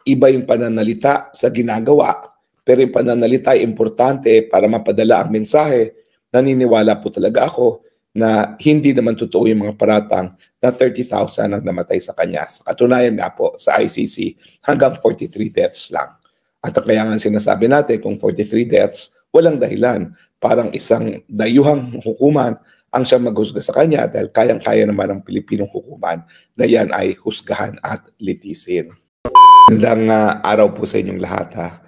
Iba yung pananalita sa ginagawa, pero yung pananalita ay importante para mapadala ang mensahe. Naniniwala po talaga ako na hindi naman totoo yung mga paratang na 30,000 ang namatay sa kanya. Sa katunayan nga po, sa ICC, hanggang 43 deaths lang. At kaya nga sinasabi natin, kung 43 deaths, walang dahilan. Parang isang dayuhang hukuman ang siyang maghusga sa kanya dahil kayang-kaya naman ng Pilipinong hukuman na yan ay husgahan at litisin. Magandang araw po sa inyong lahat ha.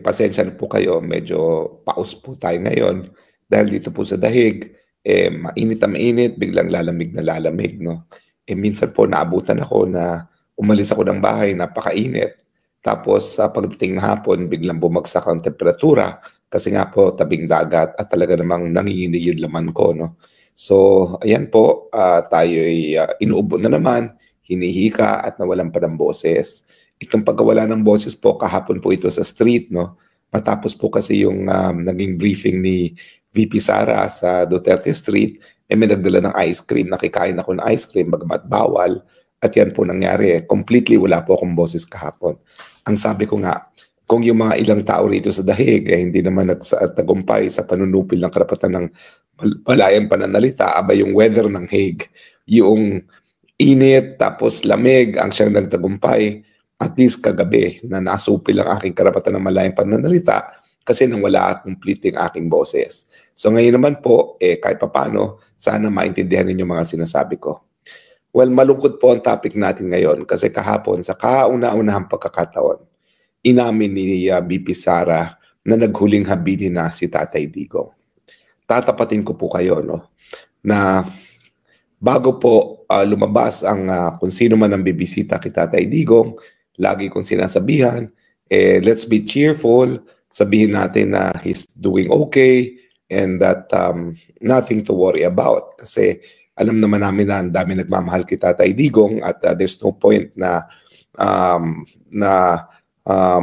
Pasensya na po kayo, medyo paus po tayo ngayon dahil dito po sa dahig, mainit na mainit, biglang lalamig na lalamig. No? Minsan po naabutan ako na umalis ako ng bahay, napakainit. Tapos sa pagdating na hapon, biglang bumagsak ang temperatura kasi nga po tabing dagat at talaga namang nanginginig yung laman ko. No? So ayan po, tayo ay inuubo na naman, hinihika at nawalan pa ng boses. Itong pagkawala ng boses po, kahapon po ito sa street, no? Matapos po kasi yung naging briefing ni VP Sara sa Duterte Street, may nagdala ng ice cream, nakikain ako ng ice cream, bagamat bawal, at yan po nangyari. Completely wala po akong boses kahapon. Ang sabi ko nga, kung yung mga ilang tao rito sa dahig, hindi naman nagtagumpay sa panunupil ng karapatan ng malayang pananalita, aba yung weather ng Hague, yung init tapos lamig ang siyang nagtagumpay. At least kagabi na nasupil ang aking karapatan ng malayang pananalita kasi nang wala completing aking boses. So ngayon naman po, kahit papano, sana maintindihan ninyo mga sinasabi ko. Well, malungkot po ang topic natin ngayon kasi kahapon sa kauna-unahang pagkakataon, inamin ni VP Sara na naghuling habilin na si Tatay Digong. Tatapatin ko po kayo, no, na bago po lumabas ang kung sino man ang bibisita kay Tatay Digong, lagi kong sinasabihan, let's be cheerful, sabihin natin na he's doing okay and that nothing to worry about. Kasi alam naman namin na ang dami nagmamahal kay Tatay Digong at there's no point na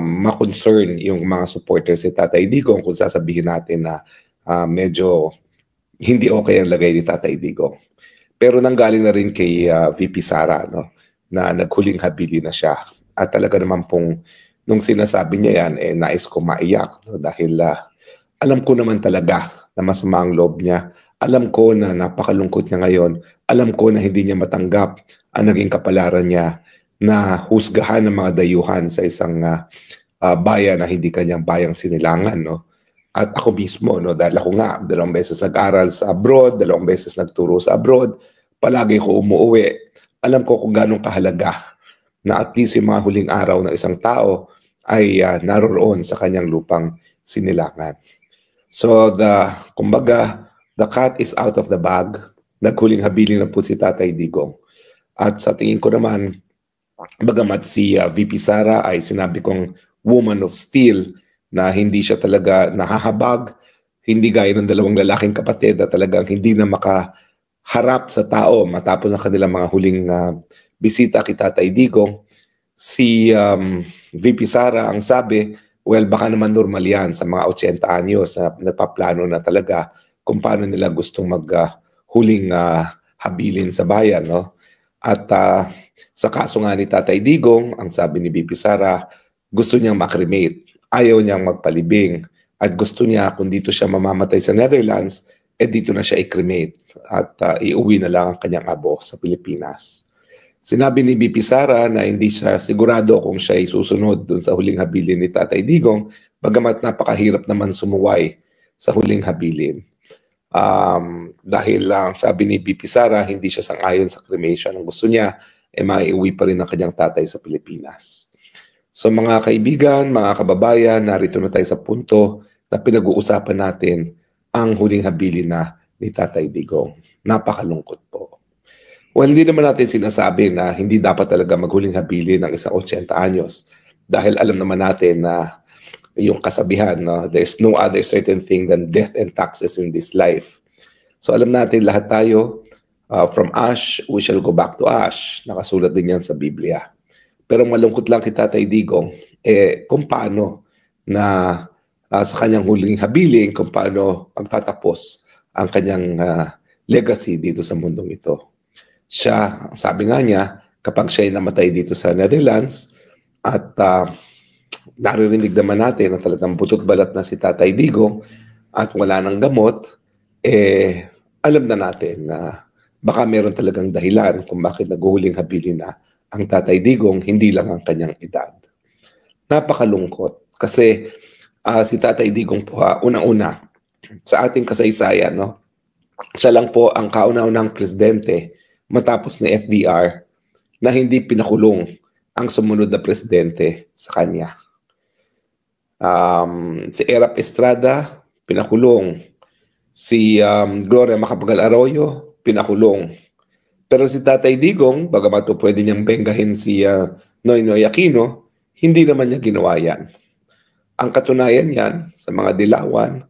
ma-concern yung mga supporters si Tatay Digong kung sasabihin natin na medyo hindi okay ang lagay ni Tatay Digong. Pero nanggaling na rin kay VP Sara, no, na naghuling habili na siya. At talaga naman pong nung sinasabi niya yan, nais ko maiyak. No, dahil alam ko naman talaga na masama ang loob niya. Alam ko na napakalungkot niya ngayon. Alam ko na hindi niya matanggap ang naging kapalaran niya na husgahan ng mga dayuhan sa isang bayan na hindi kanyang bayang sinilangan. No? At ako mismo, no, dahil ako nga, 2 beses nag-aral sa abroad, 2 beses nagturo sa abroad, palagi ko umuwi. Alam ko kung gano'ng kahalaga na at least yung mga huling araw ng isang tao ay naroroon sa kanyang lupang sinilangan. So, kumbaga, the cat is out of the bag. Naghuling habilin na po si Tatay Digong. At sa tingin ko naman, bagamat si VP Sara ay sinabi kong woman of steel, na hindi siya talaga nahahabag, hindi gaya ng 2 lalaking kapatid na talagang hindi na makaharap sa tao matapos ang kanilang mga huling bisita kay Tatay Digong. Si VP Sara ang sabi, well, baka naman normal yan sa mga 80 anyos na napaplano na talaga kung paano nila gustong maghuling habilin sa bayan. No? At sa kaso nga ni Tatay Digong, ang sabi ni VP Sara, gusto niyang makremate, ayaw niyang magpalibing, at gusto niya kung dito siya mamamatay sa Netherlands, dito na siya i-cremate at iuwi na lang ang kanyang abo sa Pilipinas. Sinabi ni VP Sara na hindi siya sigurado kung siya ay susunod dun sa huling habilin ni Tatay Digong, bagamat napakahirap naman sumuway sa huling habilin. Dahil lang sabi ni VP Sara, hindi siya sang-ayon sa cremation. Ang gusto niya, maiuwi pa rin ang kanyang tatay sa Pilipinas. So mga kaibigan, mga kababayan, narito na tayo sa punto na pinag-uusapan natin ang huling habilin na ni Tatay Digong. Napakalungkot po. Well, hindi naman natin sinasabi na hindi dapat talaga maghuling habilin ng isang 80 anyos dahil alam naman natin na yung kasabihan, no, there's no other certain thing than death and taxes in this life. So alam natin lahat tayo, from ash, we shall go back to ash. Nakasulat din yan sa Biblia. Pero malungkot lang kay Tatay Digong, kung paano na sa kanyang huling habilin, kung paano magtatapos ang kanyang legacy dito sa mundong ito. Siya, sabi nga niya, kapag siya ay namatay dito sa Netherlands, At naririnig naman natin na talagang butot balat na si Tatay Digong at wala ng gamot, alam na natin na baka meron talagang dahilan kung bakit naguhuling habilin na ang Tatay Digong, hindi lang ang kanyang edad. Napakalungkot kasi si Tatay Digong po unang-una sa ating kasaysayan, no? Siya lang po ang kauna-unahang presidente matapos ni FDR na hindi pinakulong ang sumunod na presidente sa kanya. Si Erap Estrada, pinakulong. Si Gloria Macapagal Arroyo, pinakulong. Pero si Tatay Digong, bagamat po pwede niyang benggahin si Noynoy Aquino, hindi naman niya ginawa yan. Ang katunayan yan sa mga dilawan,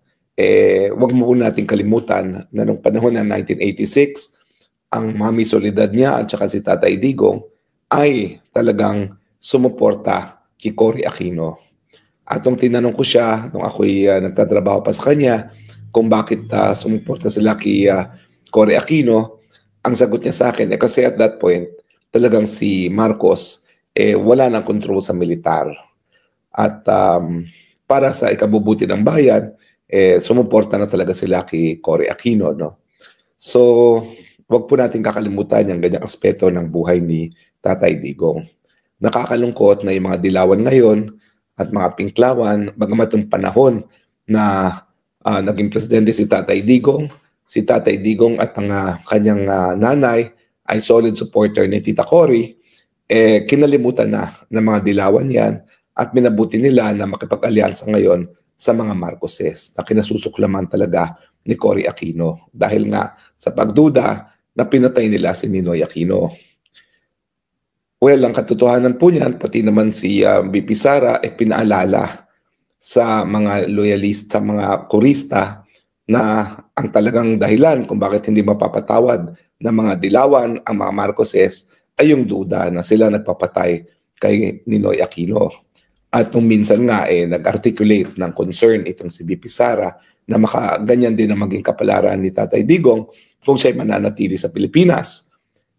wag mo po natin kalimutan na nung panahon ng 1986, ang Mami Soledad niya at saka si Tatay Digong ay talagang sumuporta kay Cory Aquino. At nung tinanong ko siya, nung ako'y nagtatrabaho pa sa kanya, kung bakit sumuporta sila kay Cory Aquino, ang sagot niya sa akin, kasi at that point, talagang si Marcos, wala nang control sa militar. At para sa ikabubuti ng bayan, sumuporta na talaga sila kay Cory Aquino, no? So, wag po natin kakalimutan yung ganyang aspeto ng buhay ni Tatay Digong. Nakakalungkot na yung mga dilawan ngayon at mga pinklawan, bagamat yung panahon na naging presidente si Tatay Digong at ang kanyang nanay ay solid supporter ni Tita Cory, kinalimutan na ng mga dilawan yan at minabuti nila na makipag-alyansa ngayon sa mga Marcoses na kinasusuklaman talaga ni Cory Aquino dahil nga sa pagduda na pinatay nila si Ninoy Aquino. Well, ang katotohanan po niyan, pati naman si BP Sara pinaalala sa mga loyalist, sa mga kurista na ang talagang dahilan kung bakit hindi mapapatawad ng mga dilawan ang mga Marcoses ay yung duda na sila nagpapatay kay Ninoy Aquino. At nung minsan nga nag-articulate ng concern itong si BP Sara na makaganyan din ang maging kapalaran ni Tatay Digong kung siya'y mananatili sa Pilipinas.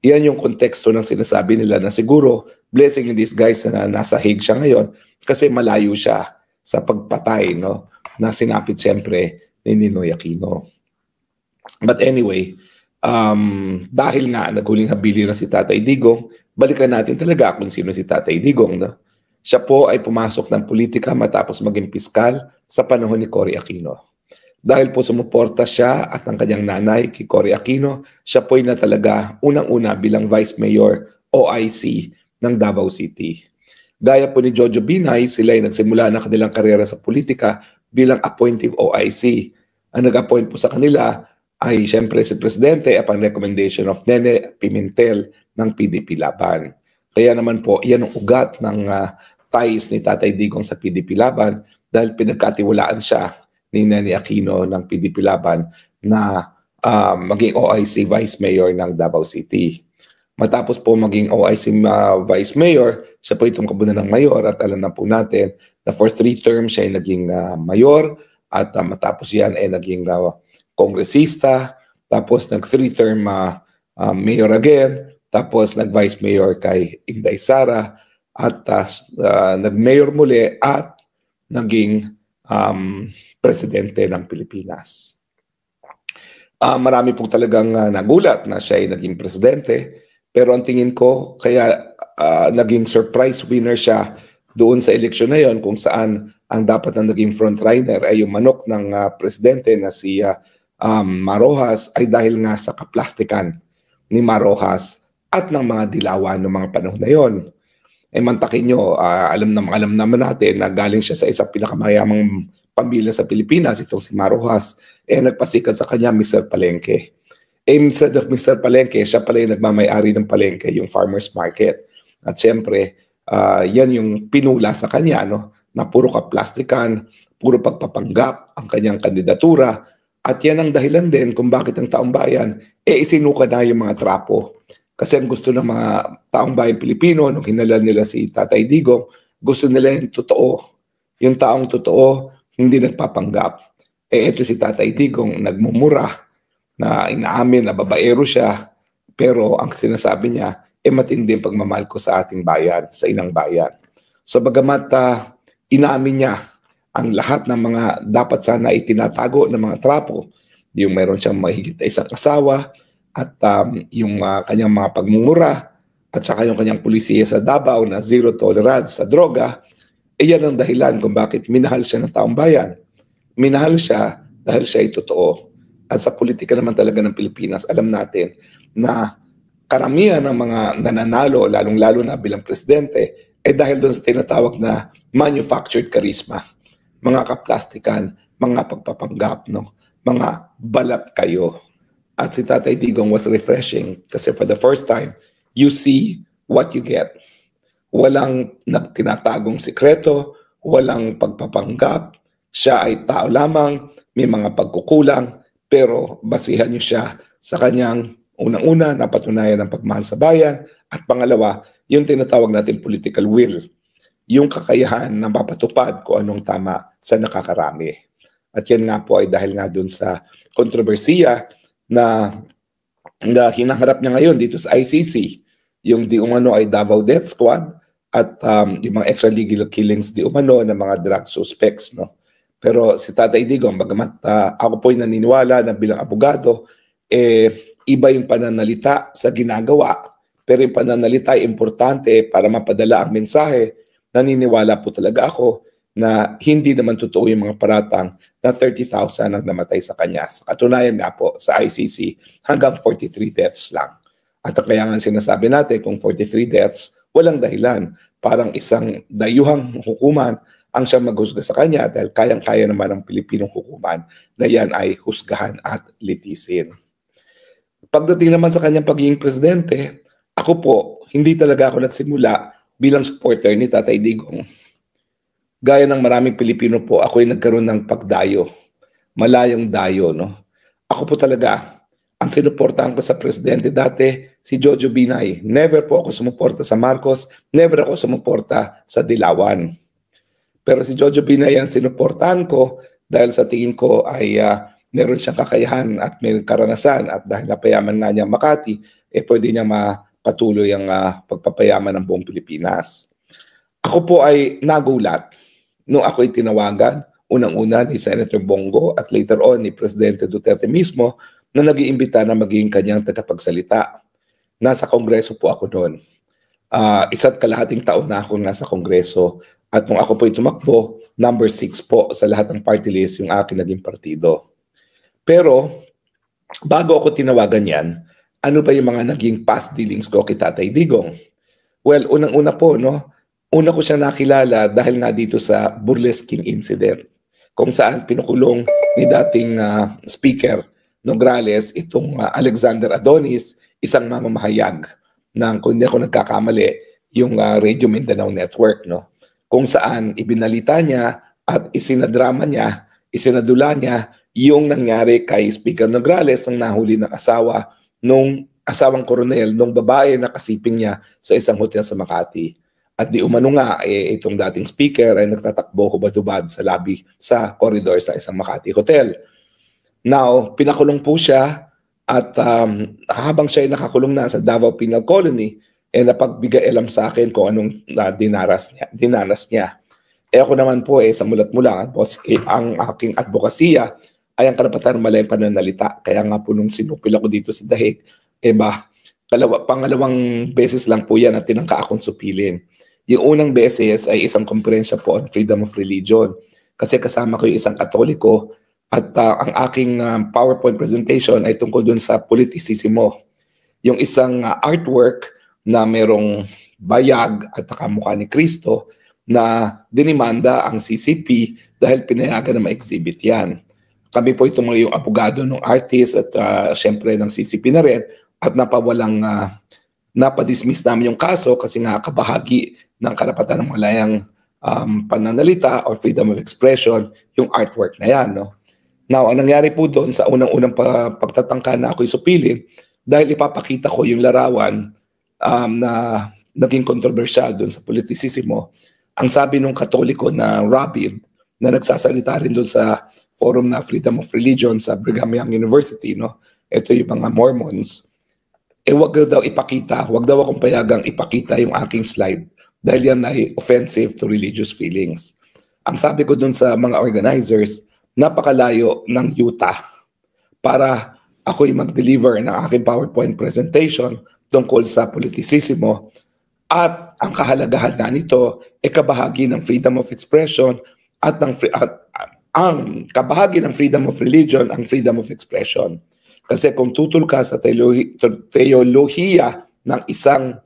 Iyan yung konteksto ng sinasabi nila na siguro blessing in disguise na nasa Hague siya ngayon kasi malayo siya sa pagpatay, no, na sinapit siyempre ni Ninoy Aquino. But anyway, dahil nga naghuling habili na si Tatay Digong, balikan natin talaga kung sino si Tatay Digong, no? Siya po ay pumasok ng politika matapos maging piskal sa panahon ni Cory Aquino. Dahil po sumuporta siya at ang kanyang nanay kay Cory Aquino, siya po ay na talaga unang-una bilang Vice Mayor OIC ng Davao City. Gaya po ni Jojo Binay, sila ay nagsimula ng kanilang karera sa politika bilang appointive OIC. Ang nag-appoint po sa kanila ay siyempre si Presidente upon recommendation of Nene Pimentel ng PDP Laban. Kaya naman po, iyan ang ugat ng ties ni Tatay Digong sa PDP Laban dahil pinagkatiwalaan siya ni Nene Aquino ng PDP Laban na maging OIC Vice Mayor ng Davao City. Matapos po maging OIC Vice Mayor, siya po itong kabunan ng mayor at alam na po natin na for 3 terms siya ay naging mayor at matapos yan ay naging kongresista, tapos nag 3-term mayor again, tapos nag-vice mayor kay Inday Sara at nag-mayor muli at naging presidente ng Pilipinas. Marami po talagang nagulat na siya ay naging presidente, pero ang tingin ko kaya naging surprise winner siya doon sa eleksyon na yon kung saan ang dapat na naging frontrunner ay yung manok ng presidente na si Marojas ay dahil nga sa kaplastikan ni Marojas at ng mga dilawan ng mga panahon na yon. Mantakin nyo, alam naman natin na galing siya sa isang pinakamayamang pamilya sa Pilipinas, itong si Marojas, nagpasikat sa kanya Mr. Palengke. Instead of Mr. Palengke, siya pala yung nagmamay-ari ng palengke, yung farmer's market. At syempre, yan yung pinula sa kanya, no? Na puro kaplastikan, puro pagpapanggap ang kanyang kandidatura. At yan ang dahilan din kung bakit ang taong bayan, isinuka na yung mga trapo. Kasi ang gusto ng mga taong bayan Pilipino, nung hinalan nila si Tatay Digong, gusto nila yung totoo. Yung taong totoo, hindi nagpapanggap. Ito si Tatay Digong, nagmumura, na inaamin na babaero siya, pero ang sinasabi niya, matinding pagmamahal ko sa ating bayan, sa inang bayan. So bagamat inamin niya ang lahat ng mga dapat sana itinatago ng mga trapo, yung meron siyang mahigit na isang asawa at yung kanyang mga pagmumura at saka yung kanyang pulisiya sa Davao na zero tolerance sa droga, yan ang dahilan kung bakit minahal siya ng taong bayan. Minahal siya dahil siya ay totoo. At sa politika naman talaga ng Pilipinas, alam natin na karamihan ng mga nananalo, lalong-lalo na bilang presidente, dahil doon sa tinatawag na manufactured charisma. Mga kaplastikan, mga pagpapanggap, no? Mga balat kayo. At si Tatay Digong was refreshing kasi for the first time, you see what you get. Walang tinatagong sikreto, walang pagpapanggap. Siya ay tao lamang, may mga pagkukulang, pero basihan niyo siya sa kanyang unang-una na patunayan ng pagmahal sa bayan at pangalawa, yung tinatawag natin political will, yung kakayahan na mapatupad kung anong tama sa nakakarami. At yan nga po ay dahil nga dun sa kontrobersiya na hinaharap niya ngayon dito sa ICC, yung di umano ay Davao Death Squad at yung mga extralegal killings di umano ng mga drug suspects, no? Pero si Tatay Digong, bagamat ako po'y naniniwala na bilang abogado, iba yung pananalita sa ginagawa, pero yung pananalita ay importante para mapadala ang mensahe. Naniniwala po talaga ako na hindi naman totoo yung mga paratang na 30,000 ang namatay sa kanya. Sa katunayan nga po sa ICC, hanggang 43 deaths lang. At kaya nga sinasabi natin kung 43 deaths, walang dahilan. Parang isang dayuhang hukuman ang siyang maghusga sa kanya dahil kayang-kaya naman ng Pilipinong hukuman na yan ay husgahan at litisin. Pagdating naman sa kanyang pagiging presidente, ako po, hindi talaga ako nagsimula bilang supporter ni Tatay Digong. Gaya ng maraming Pilipino po, ako ay nagkaroon ng pagdayo. Malayong dayo, no? Ako po talaga, ang sinuportahan ko sa presidente dati, si Jojo Binay. Never po ako sumuporta sa Marcos, never ako sumuporta sa Dilawan. Pero si Jojo Binay ang sinuportahan ko dahil sa tingin ko ay meron siyang kakayahan at may karanasan at dahil napayaman nga niya Makati, pwede niya mapatuloy ang pagpapayaman ng buong Pilipinas. Ako po ay nagulat nung ako'y tinawagan, unang-una ni Senator Bongo at later on ni Presidente Duterte mismo na nag-iimbita na maging kanyang tagapagsalita. Nasa Kongreso po ako noon. 1.5 taon na akong nasa Kongreso at nung ako po'y tumakbo, number 6 po sa lahat ng party list yung aking naging partido. Pero bago ako tinawagan yan, ano ba yung mga naging past dealings ko kay Tatay Digong? Well, unang-una po, no? Una ko siya nakilala dahil nga dito sa burlesking incident kung saan pinukulong ni dating Speaker Nograles itong Alexander Adonis, isang mamamahayag ng, kung hindi ako nagkakamali, yung Radio Mindanao Network, no? Kung saan ibinalita niya at isinadrama niya, isinadula niya yung nangyari kay Speaker Nograles nung nahuli ng asawa nung asawang koronel nung babae na kasiping niya sa isang hotel sa Makati. At di umano nga, itong dating speaker ay nagtatakbo hubad-hubad sa lobby sa corridor sa isang Makati hotel. Now, pinakulong po siya at habang siya ay nakakulong na sa Davao Penal Colony, napagbigay alam sa akin kung anong dinanas niya. Ako naman po sa mulat-mula, ang aking advokasya ay ang karapatan ng malayang pananalita. Kaya nga po nung sinupil ako dito sa Dahig, pangalawang beses lang po yan at tinangka akong supilin. Yung unang beses ay isang komperensya po on freedom of religion. Kasi kasama ko yung isang Katoliko at ang aking PowerPoint presentation ay tungkol dun sa politisismo. Yung isang artwork na merong bayag at kamukha ni Kristo na dinimanda ang CCP dahil pinayagan na ma-exhibit yan. Kami po itong mga yung abogado ng artist at syempre ng CCP na rin at napadismiss namin yung kaso kasi nga kabahagi ng karapatan ng malayang pananalita or freedom of expression yung artwork na yan. No? Now, ang nangyari po doon sa unang-unang pagtatangka na ako'y supilin dahil ipapakita ko yung larawan na naging kontrobersyal doon sa politisismo. Ang sabi ng Katoliko na Rabbi na nagsasalita rin doon sa forum na Freedom of Religion sa Brigham Young University, no? Ito yung mga Mormons. Wag daw ipakita, wag daw akong payagang ipakita yung aking slide dahil yan ay offensive to religious feelings. Ang sabi ko dun sa mga organizers, napakalayo ng yuta para ako'y mag-deliver ng aking PowerPoint presentation tungkol sa politisismo, at ang kahalagahan nga nito ay kabahagi ng freedom of expression at ang kabahagi ng freedom of religion, ang freedom of expression. Kasi kung tutol ka sa teolohiya ng isang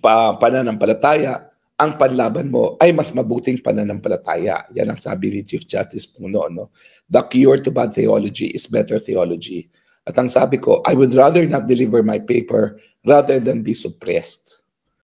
pananampalataya, ang panlaban mo ay mas mabuting pananampalataya. Yan ang sabi ni Chief Justice Puno, no? The cure to bad theology is better theology. At ang sabi ko, I would rather not deliver my paper rather than be suppressed.